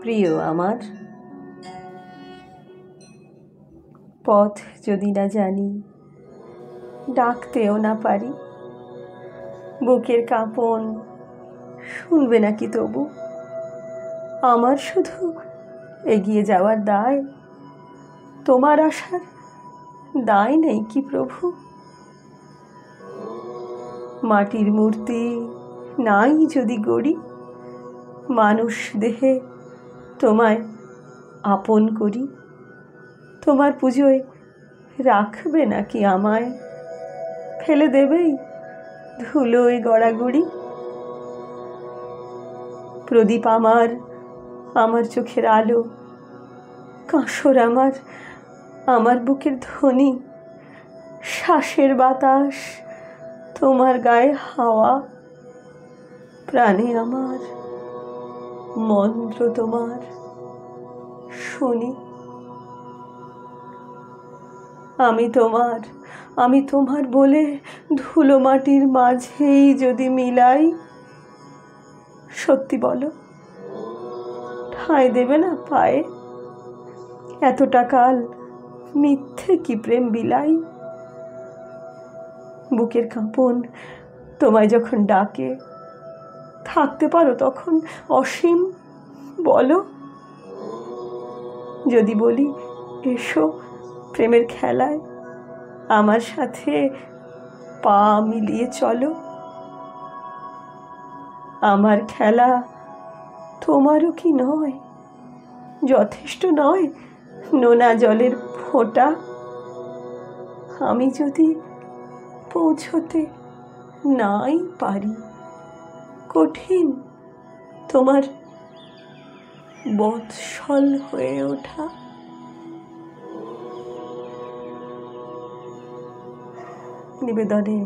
প্রিয় আমার, পথ যদি না জানি, ডাকতেও না পারি, বুকের কাঁপন শুনবে নাকি তবু? আমার শুধু এগিয়ে যাওয়ার দায়, তোমার আশার দায় নেই কি প্রভু? মাটির মূর্তি নাই যদি গড়ি, মানুষ দেহে তোমায় আপন করি, তোমার পুজোয় রাখবে নাকি আমায়? ফেলে দেবেই ধুলোয় গড়াগড়ি। প্রদীপ আমার, আমার চোখের আলো, কাঁসর আমার, আমার বুকের ধ্বনি, শ্বাসের বাতাস তোমার গায়ে হাওয়া, প্রাণে আমার মন্ত্র তোমার শুনি। আমি তোমার বলে ধুলো মাটির মাঝেই যদি মিলাই, সত্যি বলো, ঠাঁই দেবে না পায়ে? এতটা কাল মিথ্যে কি প্রেম বিলাই? বুকের কাঁপন তোমায় যখন ডাকে, থাকতে পারো তখন অসীম? বলো, যদি বলি এসো প্রেমের খেলায় আমার সাথে পা মিলিয়ে চলো। আমার খেলা তোমারও কি নয়? যথেষ্ট নয় নোনা জলের ফোঁটা? আমি যদি পৌঁছতে নাই পারি, কঠিন তোমার বৎসল হয়ে ওঠা? নিবেদনে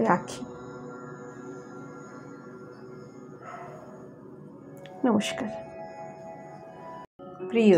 রাখি। নমস্কার। প্রিয়